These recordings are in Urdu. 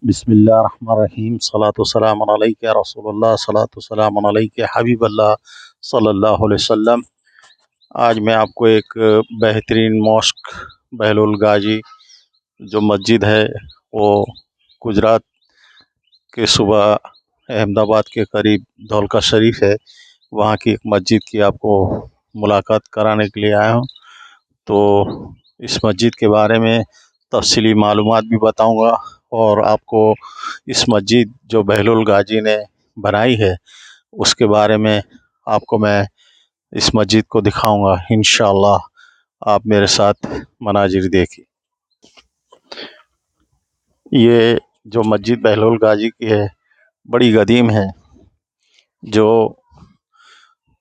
بسم اللہ الرحمن الرحیم صلاۃ والسلام علیک یا رسول اللہ صلاۃ والسلام علیک یا حبیب اللہ صلی اللہ علیہ وسلم۔ آج میں آپ کو ایک بہترین ماسک بہلول غازی جو مسجد ہے وہ گجرات کے صوبہ احمد آباد کے قریب دھولکا شریف ہے، وہاں کی ایک مسجد کی آپ کو ملاقات کرانے کے لیے آیا ہوں۔ تو اس مسجد کے بارے میں تفصیلی معلومات بھی بتاؤں گا، اور آپ کو اس مسجد جو بہلول غازی نے بنائی ہے اس کے بارے میں آپ کو میں اس مسجد کو دکھاؤں گا انشاءاللہ۔ آپ میرے ساتھ مناظر دیکھیں۔ یہ جو مسجد بہلول غازی کی ہے بڑی قدیم ہے، جو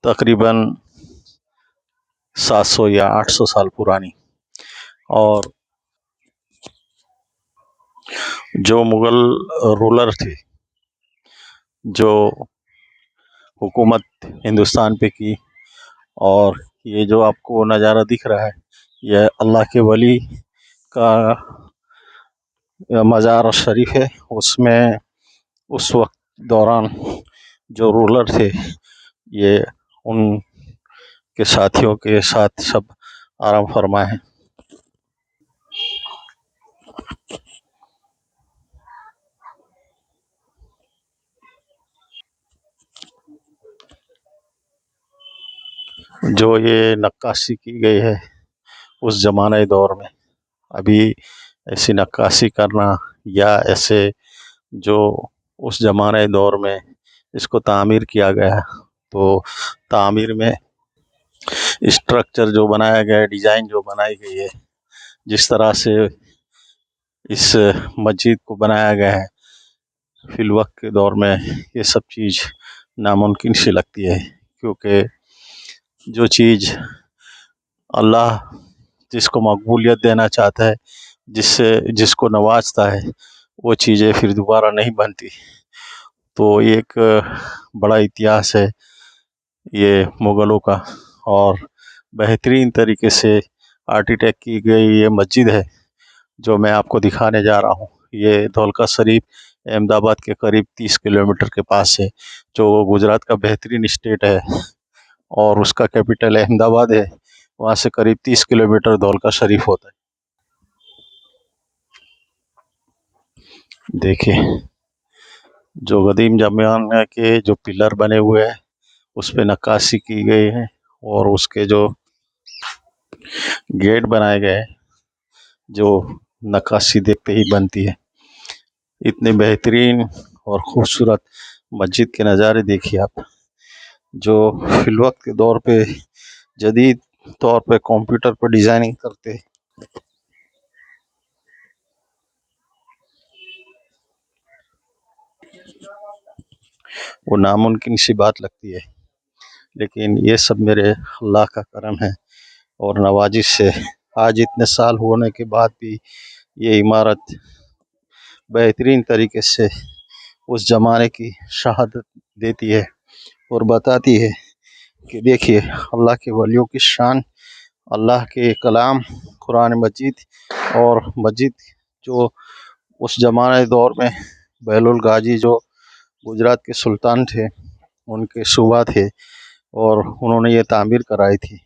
تقریباً 700 یا 800 سال پرانی، اور جو مغل رولر تھے جو حکومت ہندوستان پہ کی، اور یہ جو آپ کو نظارہ دکھ رہا ہے یہ اللہ کے ولی کا مزار شریف ہے۔ اس میں اس وقت دوران جو رولر تھے یہ ان کے ساتھیوں کے ساتھ سب آرام فرما ہے۔ جو یہ نقاشی کی گئی ہے اس زمانہ دور میں، ابھی ایسی نقاشی کرنا یا ایسے جو اس زمانہ دور میں اس کو تعمیر کیا گیا، تو تعمیر میں اسٹرکچر جو بنایا گیا ہے، ڈیزائن جو بنائی گئی ہے، جس طرح سے اس مسجد کو بنایا گیا ہے فی الوقت کے دور میں، یہ سب چیز ناممکن سی لگتی ہے، کیونکہ جو چیز اللہ جس کو مقبولیت دینا چاہتا ہے، جس کو نوازتا ہے، وہ چیزیں پھر دوبارہ نہیں بنتی۔ تو ایک بڑا اتہاس ہے یہ مغلوں کا، اور بہترین طریقے سے آرکیٹیکٹ کی گئی یہ مسجد ہے جو میں آپ کو دکھانے جا رہا ہوں۔ یہ دھولکا شریف احمد آباد کے قریب 30 کلومیٹر کے پاس ہے، جو گجرات کا بہترین اسٹیٹ ہے، اور اس کا کیپٹل احمد آباد ہے۔ وہاں سے قریب 30 کلومیٹر دھولکا شریف ہوتا ہے۔ دیکھیں جو قدیم زمانے کے جو پلر بنے ہوئے ہیں اس پہ نقاشی کی گئی ہے، اور اس کے جو گیٹ بنائے گئے جو نقاشی دیکھتے ہی بنتی ہے۔ اتنے بہترین اور خوبصورت مسجد کے نظارے دیکھیے آپ، جو فی الوقت کے دور پہ جدید طور پہ کمپیوٹر پر ڈیزائننگ کرتے، وہ ناممکن سی بات لگتی ہے، لیکن یہ سب میرے اللہ کا کرم ہے اور نوازش سے آج اتنے سال ہونے کے بعد بھی یہ عمارت بہترین طریقے سے اس زمانے کی شہادت دیتی ہے، اور بتاتی ہے کہ دیکھیے اللہ کے ولیوں کی شان، اللہ کے کلام قرآن مجید، اور مسجد جو اس زمانے دور میں بہلول غازی جو گجرات کے سلطان تھے ان کے صوبہ تھے، اور انہوں نے یہ تعمیر کرائی تھی۔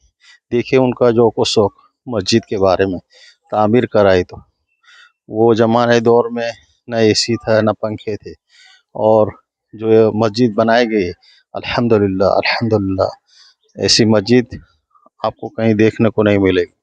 دیکھیے ان کا جو کو شوق مسجد کے بارے میں، تعمیر کرائی تو وہ زمانے دور میں نہ اے سی تھا نہ پنکھے تھے، اور جو یہ مسجد بنائی گئی الحمدللہ الحمدللہ، ایسی مسجد آپ کو کہیں دیکھنے کو نہیں ملے گی۔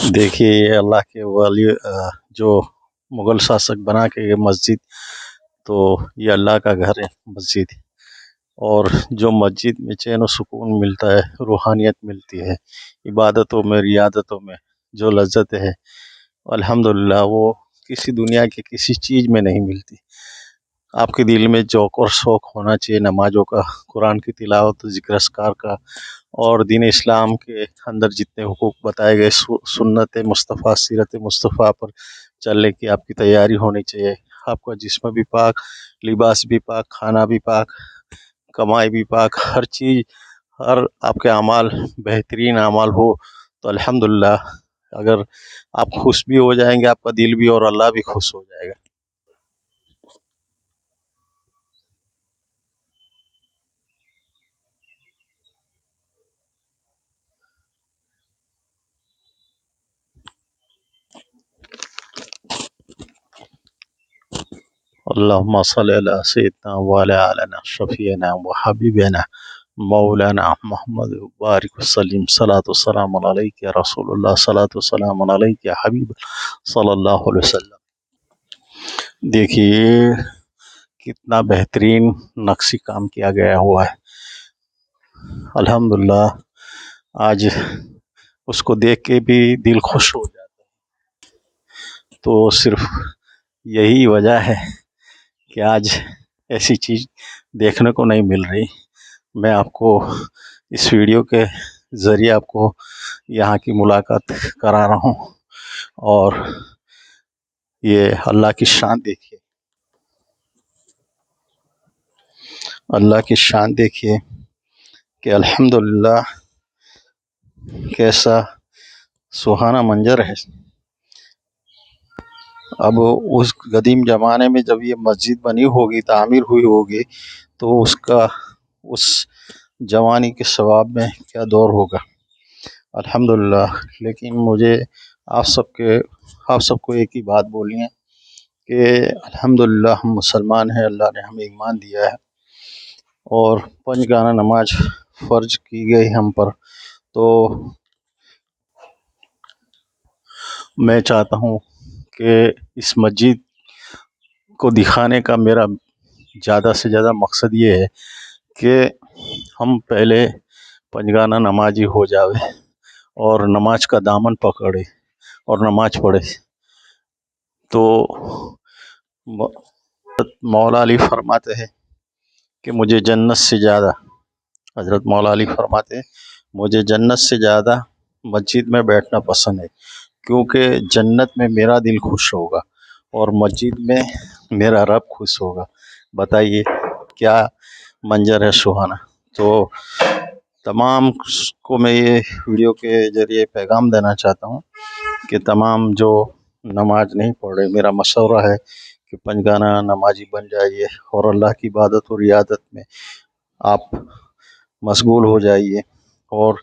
دیکھیے یہ اللہ کے ولی جو مغل شاسک بنا کے یہ مسجد، تو یہ اللہ کا گھر ہے مسجد، اور جو مسجد میں چین و سکون ملتا ہے، روحانیت ملتی ہے، عبادتوں میں، ریاضتوں میں جو لذت ہے، الحمدللہ وہ کسی دنیا کی کسی چیز میں نہیں ملتی۔ آپ کے دل میں ذوق اور شوق ہونا چاہیے نمازوں کا، قرآن کی تلاوت، ذکر اذکار کا، اور دین اسلام کے اندر جتنے حقوق بتائے گئے، سنت مصطفیٰ، سیرت مصطفیٰ پر چلنے کی آپ کی تیاری ہونی چاہیے۔ آپ کا جسم بھی پاک، لباس بھی پاک، کھانا بھی پاک، کمائی بھی پاک، ہر چیز، ہر آپ کے اعمال بہترین اعمال ہو تو الحمدللہ، اگر آپ خوش بھی ہو جائیں گے، آپ کا دل بھی اور اللہ بھی خوش ہو جائے گا۔ اللهم صل على سيدنا وعلى آلنا شفيعنا وحبيبنا مولانا محمد بارك وسلم، صلاة والسلام عليك يا رسول الله، صلاة والسلام عليك يا حبيب صلی اللہ علیہ وسلم۔ دیکھیے کتنا بہترین نقشی کام کیا گیا ہوا ہے، الحمدللہ۔ آج اس کو دیکھ کے بھی دل خوش ہو جاتا ہے، تو صرف یہی وجہ ہے کہ آج ایسی چیز دیکھنے کو نہیں مل رہی۔ میں آپ کو اس ویڈیو کے ذریعے آپ کو یہاں کی ملاقات کرا رہا ہوں، اور یہ اللہ کی شان دیکھیے، اللہ کی شان دیکھیے کہ الحمدللہ کیسا سہانا منظر ہے۔ اب اس قدیم زمانے میں جب یہ مسجد بنی ہوگی، تعمیر ہوئی ہوگی، تو اس جوانی کے ثواب میں کیا دور ہوگا، الحمدللہ۔ لیکن مجھے آپ سب کو ایک ہی بات بولنی ہے کہ الحمدللہ ہم مسلمان ہیں، اللہ نے ہمیں ایمان دیا ہے، اور 5 گانا نماز فرض کی گئی ہم پر۔ تو میں چاہتا ہوں کہ اس مسجد کو دکھانے کا میرا زیادہ سے زیادہ مقصد یہ ہے کہ ہم پہلے 5 گانا نمازی ہو جاوے، اور نماز کا دامن پکڑے اور نماز پڑھے۔ تو مولا علی فرماتے ہیں کہ مجھے جنت سے زیادہ، حضرت مولا علی فرماتے ہیں مجھے جنت سے زیادہ مسجد میں بیٹھنا پسند ہے، کیونکہ جنت میں میرا دل خوش ہوگا اور مسجد میں میرا رب خوش ہوگا۔ بتائیے کیا منظر ہے سہانا۔ تو تمام کو میں یہ ویڈیو کے ذریعے پیغام دینا چاہتا ہوں کہ تمام جو نماز نہیں پڑھ رہے، میرا مشورہ ہے کہ 5 گانا نمازی بن جائیے، اور اللہ کی عبادت و ریاضت میں آپ مشغول ہو جائیے، اور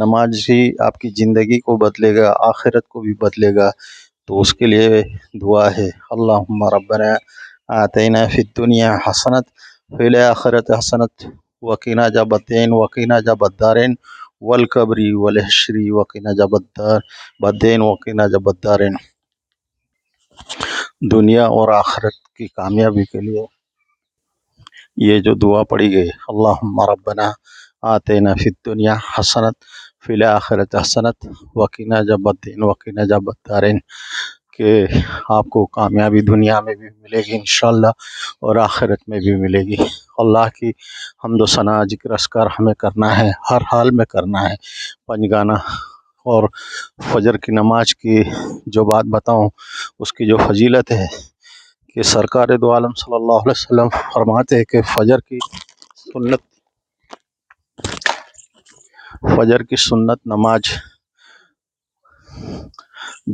نماز ہی آپ کی زندگی کو بدلے گا، آخرت کو بھی بدلے گا۔ تو اس کے لیے دعا ہے، اللہم ربنا آتینا فی الدنیا حسنت فی الآخرت حسنت وقنا عذاب الدین وقنا عذاب الدارین والقبر والحشر وقنا عذاب الدین وقنا عذاب الدارین۔ دنیا اور آخرت کی کامیابی کے لیے یہ جو دعا پڑھی گئی، اللہم ربنا آتینا فی الدنیا حسنت فی الآخرت حسنت وقنا عذاب الدین وقنا عذاب الدارین، کہ آپ کو کامیابی دنیا میں بھی ملے گی انشاءاللہ، اور آخرت میں بھی ملے گی۔ اللہ کی حمد و ثنا، ذکر اذکار ہمیں کرنا ہے، ہر حال میں کرنا ہے، 5 گانا۔ اور فجر کی نماز کی جو بات بتاؤں، اس کی جو فضیلت ہے کہ سرکار دو عالم صلی اللہ علیہ وسلم فرماتے ہیں کہ فجر کی سنت نماز،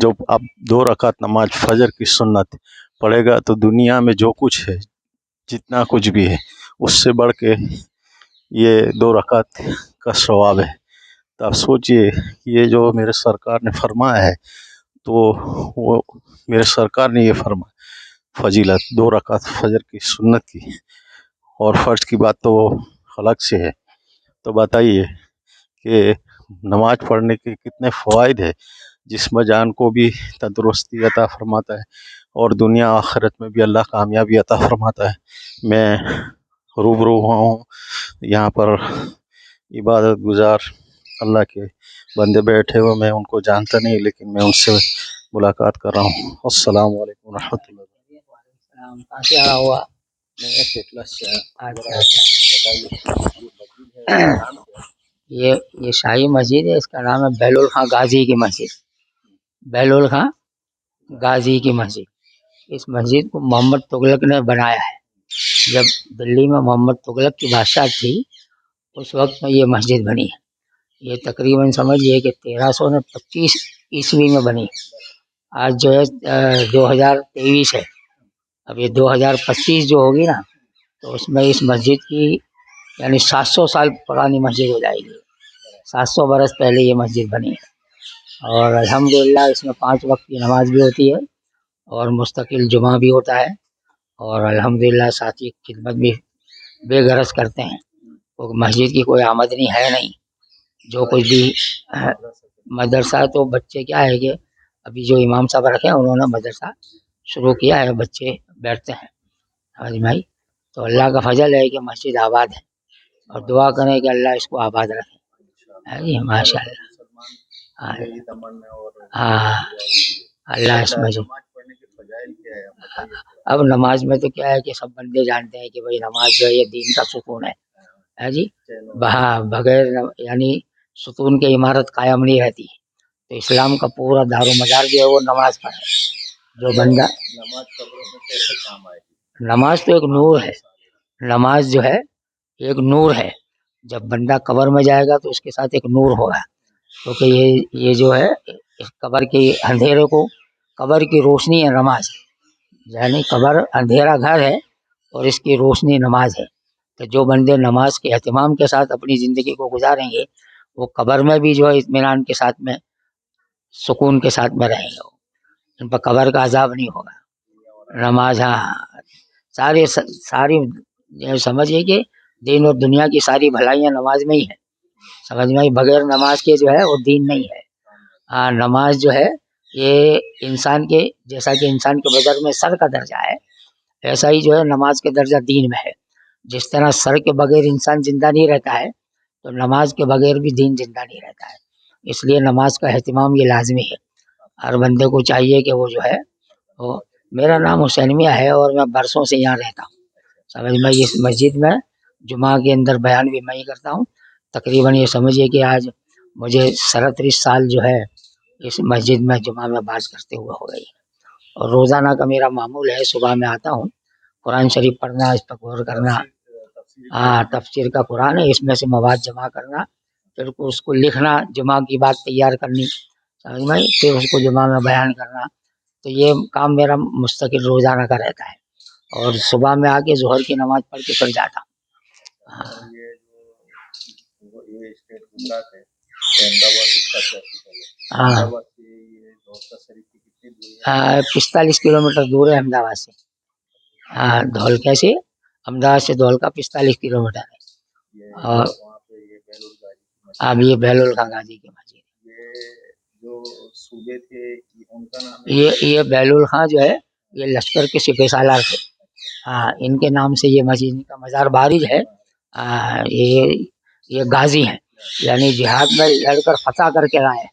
جو آپ 2 رکعت نماز فجر کی سنت پڑھے گا تو دنیا میں جو کچھ ہے، جتنا کچھ بھی ہے، اس سے بڑھ کے یہ 2 رکعت کا ثواب ہے۔ تو آپ سوچئے، یہ جو میرے سرکار نے فرمایا ہے، تو وہ میرے سرکار نے یہ فرمایا فضیلت 2 رکعت فجر کی سنت کی، اور فرض کی بات تو الگ سے ہے۔ تو بتائیے کہ نماز پڑھنے کے کتنے فوائد ہیں۔ جسم جان کو بھی تندرستی عطا فرماتا ہے اور دنیا آخرت میں بھی اللہ کامیابی عطا فرماتا ہے۔ میں روبرو ہوا ہوں یہاں پر، عبادت گزار اللہ کے بندے بیٹھے ہوئے، میں ان کو جانتا نہیں لیکن میں ان سے ملاقات کر رہا ہوں۔ السلام علیکم ورحمۃ اللہ۔ کہاں سے آیا ہوا؟ یہ شاہی مسجد ہے، اس کا نام ہے بہلول خاں غازی کی مسجد، بہلول خاں غازی کی مسجد۔ اس مسجد کو محمد تغلق نے بنایا ہے۔ جب دلی میں محمد تغلق کی بادشاہ تھی اس وقت میں یہ مسجد بنی ہے۔ یہ تقریباً سمجھیے کہ 1325 عیسوی میں بنی۔ آج جو ہے 2023 ہے، اب یہ 2025 جو ہوگی نا تو اس میں اس مسجد کی یعنی 700 سال پرانی مسجد ہو جائے گی۔ 700 برس پہلے یہ مسجد بنی ہے اور الحمدللہ اس میں 5 وقت کی نماز بھی ہوتی ہے اور مستقل جمعہ بھی ہوتا ہے، اور الحمدللہ ساتھی خدمت بھی بے غرض کرتے ہیں۔ مسجد کی کوئی آمدنی ہے نہیں، جو کچھ بھی مدرسہ تو بچے کیا ہے کہ ابھی جو امام صاحب رکھے ہیں انہوں نے مدرسہ شروع کیا ہے، بچے بیٹھتے ہیں سمجھ بھائی۔ تو اللہ کا فضل ہے کہ مسجد آباد ہے اور دعا کریں کہ اللہ اس کو آباد رکھے۔ جی ماشاء اللہ۔ ہاں اللہ اس مسجد، اب نماز میں تو کیا ہے کہ سب بندے جانتے ہیں کہ بھائی نماز جو ہے یہ دین کا ستون ہے جی، بغیر یعنی ستون کی عمارت قائم نہیں رہتی، تو اسلام کا پورا دار و مدار جو ہے وہ نماز پر ہے۔ جو بندہ نماز تو ایک نور ہے، نماز جو ہے ایک نور ہے، جب بندہ قبر میں جائے گا تو اس کے ساتھ ایک نور ہوگا، کیونکہ یہ جو ہے اس قبر کے اندھیرے کو، قبر کی روشنی ہے نماز، یعنی قبر اندھیرا گھر ہے اور اس کی روشنی نماز ہے۔ کہ جو بندے نماز کے اہتمام کے ساتھ اپنی زندگی کو گزاریں گے وہ قبر میں بھی جو ہے اطمینان کے ساتھ میں سکون کے ساتھ میں رہیں گے، ان پر قبر کا عذاب نہیں ہوگا۔ نماز ہاں ساری سمجھیے کہ دین اور دنیا کی ساری بھلائیاں نماز میں ہی ہیں، سمجھ میں بغیر نماز کے جو ہے وہ دین نہیں ہے۔ ہاں نماز جو ہے یہ انسان کے، جیسا کہ انسان کے بدن میں سر کا درجہ ہے ایسا ہی جو ہے نماز کے درجہ دین میں ہے۔ جس طرح سر کے بغیر انسان زندہ نہیں رہتا ہے تو نماز کے بغیر بھی دین زندہ نہیں رہتا ہے، اس لیے نماز کا اہتمام یہ لازمی ہے۔ ہر بندے کو چاہیے کہ وہ جو ہے وہ، میرا نام حسین میاں ہے اور میں برسوں سے یہاں رہتا ہوں، سمجھ میں اس مسجد میں جمعہ کے اندر بیان بھی میں ہی کرتا ہوں۔ تقریباً یہ سمجھیے کہ آج مجھے 37 سال جو ہے اس مسجد میں جمعہ میں باز کرتے ہوئے ہو گئی، اور روزانہ کا میرا معمول ہے صبح میں آتا ہوں، قرآن شریف پڑھنا، اس پر غور کرنا، ہاں تفسیر کا قرآن ہے، اس میں سے مواد جمع کرنا، پھر اس کو لکھنا، جمعہ کی بات تیار کرنی، سمجھ میں، پھر اس کو جمعہ میں بیان کرنا، تو یہ کام میرا مستقل روزانہ کا رہتا ہے، اور صبح میں آ کے ظہر کی نماز پڑھ کے چل جاتا ہوں۔ ہاں 45 کلومیٹر دور ہے احمد آباد سے، ہاں دھولکا سے، احمد آباد سے دھولکا 45 کلومیٹر ہے، اور اب یہ بہلول خاں غازی کی مسجد، یہ بہلول خاں جو ہے یہ لشکر کے سپہ سالار تھے، ہاں ان کے نام سے یہ مسجد، ان کا مزار بارج ہے، یہ غازی ہیں، یعنی جہاد میں لڑ کر فتح کر کے آئے ہیں،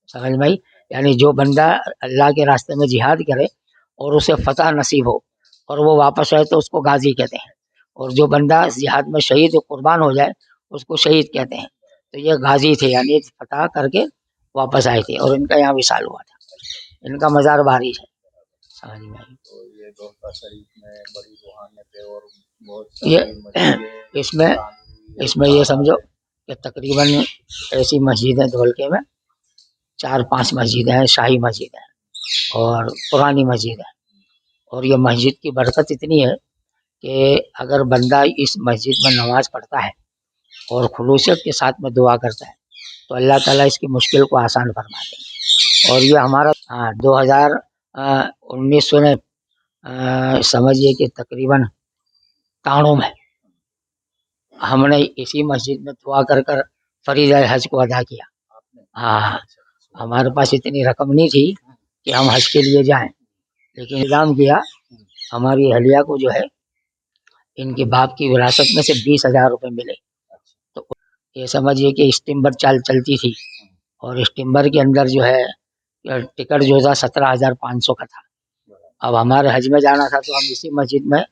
سمجھ میں، یعنی جو بندہ اللہ کے راستے میں جہاد کرے اور اسے فتح نصیب ہو اور وہ واپس آئے تو اس کو غازی کہتے ہیں، اور جو بندہ جہاد میں شہید و قربان ہو جائے اس کو شہید کہتے ہیں۔ تو یہ غازی تھے، یعنی فتح کر کے واپس آئے تھے، اور ان کا یہاں وصال ہوا تھا، ان کا مزار بارج ہے، سمجھ میں۔ یہ اس میں یہ سمجھو کہ تقریباً ایسی مسجدیں دھولکے میں 4-5 مسجدیں ہیں، شاہی مسجد ہیں اور پرانی مسجد ہے، اور یہ مسجد کی برکت اتنی ہے کہ اگر بندہ اس مسجد میں نماز پڑھتا ہے اور خلوصیت کے ساتھ میں دعا کرتا ہے تو اللہ تعالیٰ اس کی مشکل کو آسان فرماتے ہیں۔ اور یہ ہمارا 2019 میں سمجھیے کہ تقریباً 93 میں ہم نے اسی مسجد میں دعا کر کر فریضہ حج کو ادا کیا، ہاں ہمارے پاس اتنی رقم نہیں تھی کہ ہم حج کے لیے جائیں، لیکن انتظام کیا، ہماری اہلیہ کو جو ہے ان کے باپ کی وراثت میں سے 20,000 روپے ملے، تو یہ سمجھیے کہ اسٹیمبر چلتی تھی، اور اسٹیمبر کے اندر جو ہے ٹکٹ جو تھا 17,500 کا تھا۔ اب ہمارے حج میں جانا تھا تو ہم اسی مسجد میں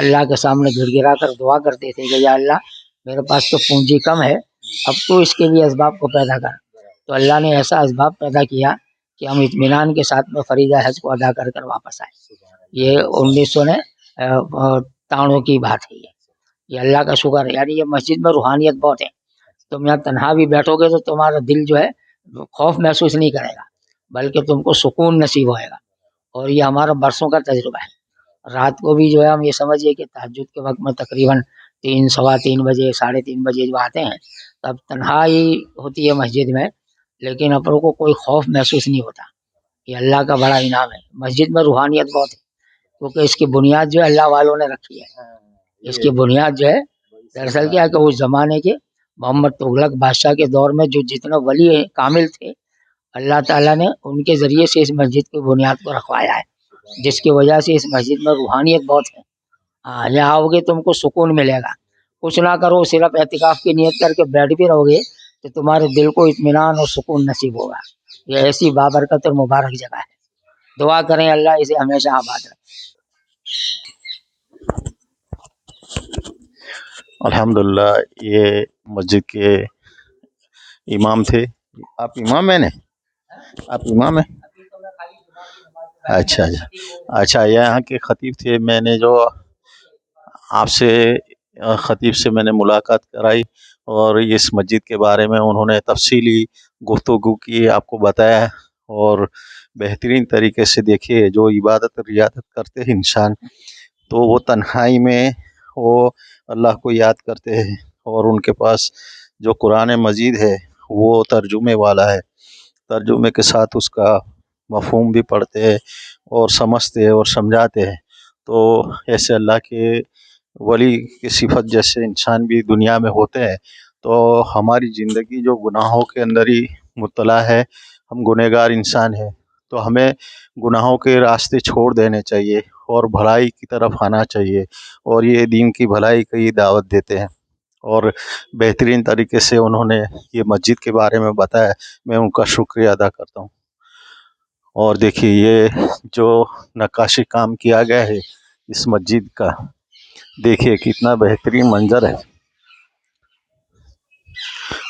اللہ کے سامنے گڑ گڑا کر دعا کرتے تھے کہ یا اللہ میرے پاس تو پونجی کم ہے، اب تو اس کے لیے اسباب کو پیدا کر، تو اللہ نے ایسا اسباب پیدا کیا کہ ہم اطمینان کے ساتھ میں فریضہ حج کو ادا کر واپس آئے۔ یہ 1993 کی بات ہے، یہ اللہ کا شکر ہے۔ یعنی یہ مسجد میں روحانیت بہت ہے، تم یہاں تنہا بھی بیٹھو گے تو تمہارا دل جو ہے خوف محسوس نہیں کرے گا، بلکہ تم کو سکون نصیب ہوئے گا، اور یہ ہمارا برسوں کا تجربہ ہے۔ رات کو بھی جو ہے ہم یہ سمجھیے کہ تہجد کے وقت میں تقریباً 3، 3:15 بجے، 3:30 بجے جو آتے ہیں، تب تنہائی ہوتی ہے مسجد میں، لیکن اپنوں کو کوئی خوف محسوس نہیں ہوتا۔ یہ اللہ کا بڑا انعام ہے، مسجد میں روحانیت بہت ہے، کیونکہ اس کی بنیاد جو ہے اللہ والوں نے رکھی ہے۔ اس کی بنیاد جو ہے دراصل کیا ہے کہ اس زمانے کے محمد تغلق بادشاہ کے دور میں جو جتنے ولی کامل تھے، اللہ تعالیٰ نے ان کے ذریعے سے اس مسجد کی بنیاد کو رکھوایا ہے، جس کی وجہ سے اس مسجد میں روحانیت بہت ہے۔ ہاں، یہاں آؤ گے تم کو سکون ملے گا، کچھ نہ کرو، صرف اعتکاف کی نیت کر کے بیٹھ بھی رہو گے تو تمہارے دل کو اطمینان اور سکون نصیب ہوگا۔ یہ ایسی بابرکت اور مبارک جگہ ہے، دعا کریں اللہ اسے ہمیشہ آباد رکھے۔ الحمدللہ یہ مسجد کے امام تھے۔ آپ امام ہیں نا؟ آپ امام ہیں؟ اچھا اچھا اچھا، یہاں کے خطیب تھے۔ میں نے جو آپ سے خطیب سے میں نے ملاقات کرائی اور اس مسجد کے بارے میں انہوں نے تفصیلی گفتگو کی، آپ کو بتایا، اور بہترین طریقے سے دیکھیے جو عبادت ریاضت کرتے ہیں انسان، تو وہ تنہائی میں وہ اللہ کو یاد کرتے ہیں، اور ان کے پاس جو قرآن مجید ہے وہ ترجمے والا ہے، ترجمے کے ساتھ اس کا مفہوم بھی پڑھتے ہیں اور سمجھتے ہیں اور سمجھاتے ہیں۔ تو ایسے اللہ کے ولی کی صفت جیسے انسان بھی دنیا میں ہوتے ہیں، تو ہماری زندگی جو گناہوں کے اندر ہی مبتلا ہے، ہم گنہگار انسان ہیں، تو ہمیں گناہوں کے راستے چھوڑ دینے چاہیے اور بھلائی کی طرف آنا چاہیے، اور یہ دین کی بھلائی کی دعوت دیتے ہیں، اور بہترین طریقے سے انہوں نے یہ مسجد کے بارے میں بتایا، میں ان کا شکریہ ادا کرتا ہوں۔ اور دیکھیے یہ جو نقاشی کام کیا گیا ہے اس مسجد کا، دیکھیے کتنا بہترین منظر ہے،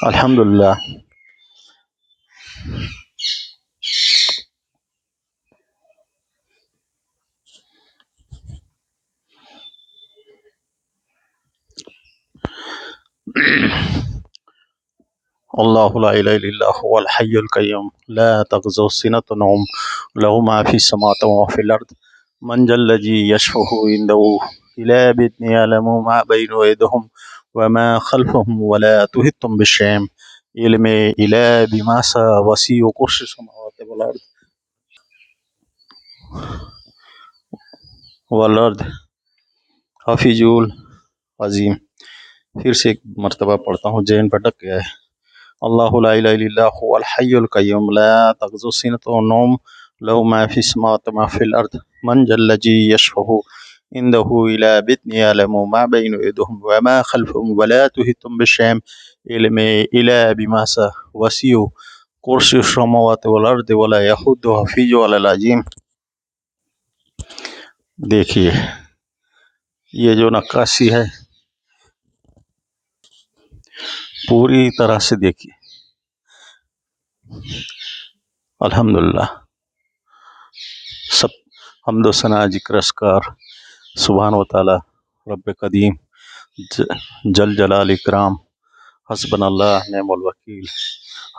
الحمدللہ۔ اللہ لا الہ الا اللہ هو الحی القیوم لا تأخذہ سنۃ ونوم له ما فی السماوات وما فی الارض من ذا الذی یشفع عنده الا بإذنہ یعلم ما بین ایدیہم وما خلفهم ولا تحیطون بشیء من علمہ الا بما شاء وسع کرسیہ السماوات والارض حفیظ العظیم۔ پھر سے ایک مرتبہ پڑھتا ہوں، ذہن بھٹک گیا ہے۔ اللہ لا الہ الا اللہ هو الحی القیوم لا تأخذہ سنۃ ونوم له ما فی السماوات وما فی الارض من ذا الذی یشفع عنده الا بإذنہ یعلم ما بین ایدیہم وما خلفهم ولا تحیطون بشیء من علمہ الا بما شاء وسع کرسیہ السماوات والارض ولا یئوده حفظہما العظیم۔ دیکھیے یہ جو نقاشی ہے پوری طرح سے دیکھیے، الحمدللہ۔ سب حمد و ثنا ذکر اسکار سبحان و تعالی رب قدیم جل جلال اکرام، حسبنا اللہ نعم الوکیل،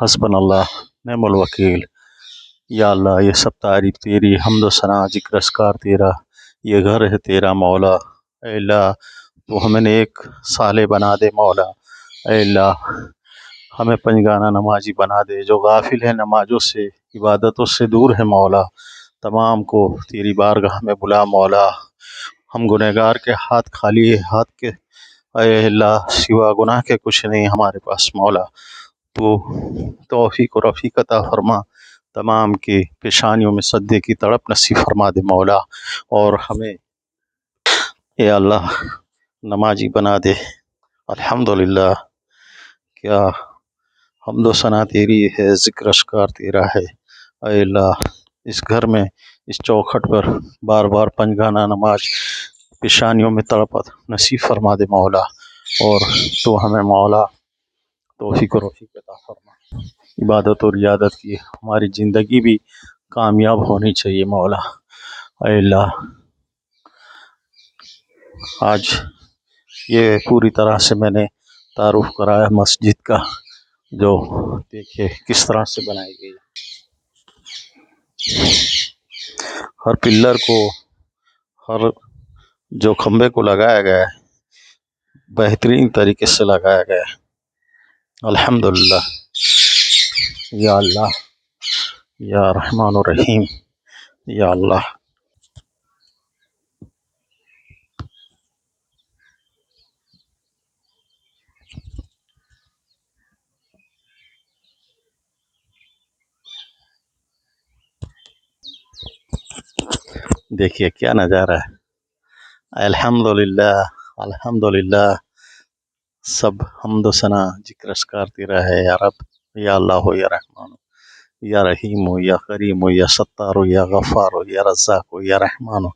حسبنا اللہ نعم الوکیل۔ یا اللہ یہ سب تعریف تیری، حمد و ثنا ذکر اسکار تیرا، یہ گھر ہے تیرا مولا۔ اے اللہ تو ہمیں ایک صالح بنا دے مولا، اے اللہ ہمیں پنجگانہ نمازی بنا دے، جو غافل ہے نمازوں سے، عبادتوں سے دور ہے مولا، تمام کو تیری بارگاہ میں بلا مولا۔ ہم گنہگار کے ہاتھ خالی ہے، ہاتھ کے اے اللہ سوا گناہ کے کچھ نہیں ہمارے پاس مولا، تو توفیق و رفیق عطا فرما۔ تمام کی پیشانیوں میں صدقے کی تڑپ نصیب فرما دے مولا، اور ہمیں اے اللہ نمازی بنا دے۔ الحمدللہ، کیا حمد و ثنا تیری ہے، ذکر اشکار تیرا ہے۔ اے اللہ، اس گھر میں اس چوکھٹ پر بار بار پنجگانہ نماز پیشانیوں میں تڑپت نصیب فرما دے مولا، اور تو ہمیں مولا توفیق و رفیق عطا فرما۔ عبادت اور ریاضت کی ہماری زندگی بھی کامیاب ہونی چاہیے مولا۔ اے اللہ، آج یہ پوری طرح سے میں نے تعارف کرایا مسجد کا، جو دیکھیے کس طرح سے بنائی گئی، ہر پلر کو، ہر جو کھمبے کو لگایا گیا ہے بہترین طریقے سے لگایا گیا ہے۔ الحمدللہ، یا اللہ، یا رحمان الرحیم، یا اللہ۔ دیکھیے کیا نظارہ ہے۔ الحمدللہ، الحمدللہ، سب حمد و ثنا ذکر اشکار تیرا ہے یا رب، یا اللہ ہو، یا رحمان ہو، یا رحیم ہو، یا کریم ہو، یا ستار ہو، یا غفار ہو، یا رزاق ہو، یا رحمان ہو،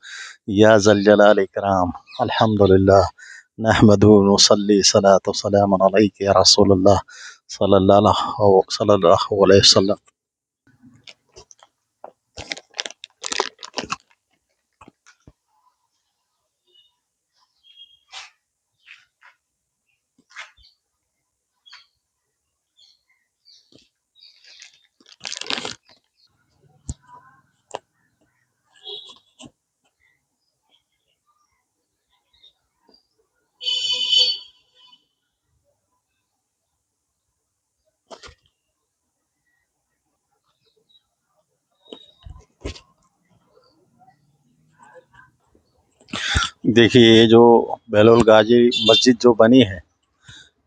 یا ذا الجلال اکرام۔ الحمدللہ، نحمدہ و نصلی صلاۃ و سلام علیک یا رسول اللہ صلی اللہ علیہ وسلم۔ دیکھیے یہ جو بہلول غازی مسجد جو بنی ہے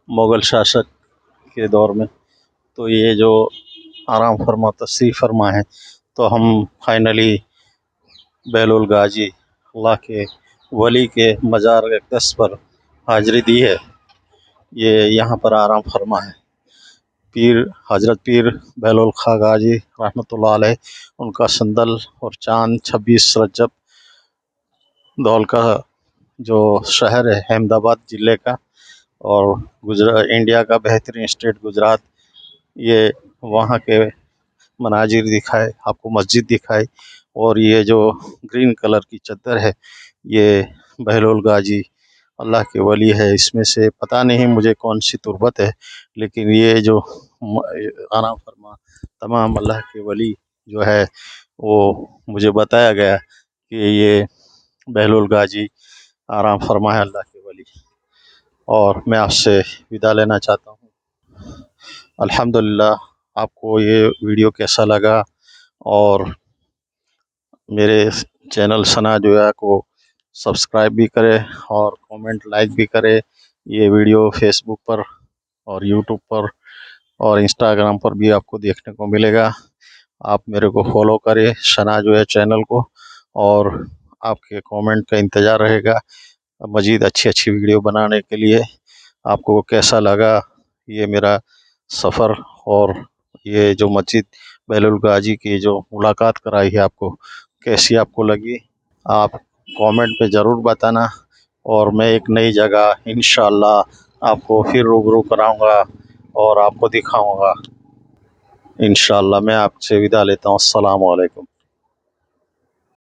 مغل شاشک کے دور میں، تو یہ جو آرام فرما تشریف فرما ہے، تو ہم فائنلی بہلول غازی اللہ کے ولی کے مزار اقدس پر حاضری دی ہے۔ یہ یہاں پر آرام فرما ہے پیر حضرت پیر بہلول خاں غازی رحمۃ اللہ علیہ، ان کا سندل اور چاند 26 رجب دھولکا جو شہر ہے احمد آباد ضلع کا، اور انڈیا کا بہترین اسٹیٹ گجرات، یہ وہاں کے مناظر دکھائے آپ کو، مسجد دکھائی، اور یہ جو گرین کلر کی چادر ہے یہ بہلول غازی اللہ کے ولی ہے۔ اس میں سے پتہ نہیں مجھے کون سی تربت ہے، لیکن یہ جو آرام فرما تمام اللہ کے ولی جو ہے وہ مجھے بتایا گیا کہ یہ بہلول غازی آرام فرما ہے اللہ کے ولی، اور میں آپ سے ودا لینا چاہتا ہوں۔ الحمدللہ، آپ کو یہ ویڈیو کیسا لگا، اور میرے چینل ثنا جویا کو سبسکرائب بھی کرے اور کومنٹ لائک بھی کرے۔ یہ ویڈیو فیس بک پر اور یوٹیوب پر اور انسٹاگرام پر بھی آپ کو دیکھنے کو ملے گا۔ آپ میرے کو فالو کرے ثنا جویا چینل کو، اور آپ کے کومنٹ کا انتظار رہے گا مزید اچھی اچھی ویڈیو بنانے کے لیے۔ آپ کو کیسا لگا یہ میرا سفر، اور یہ جو مسجد بہلول غازی کی جو ملاقات کرائی ہے آپ کو، کیسی آپ کو لگی، آپ کومنٹ پہ ضرور بتانا، اور میں ایک نئی جگہ انشاءاللہ آپ کو پھر روبرو کراؤں گا اور آپ کو دکھاؤں گا۔ انشاءاللہ میں آپ سے ودا لیتا ہوں۔ السلام علیکم۔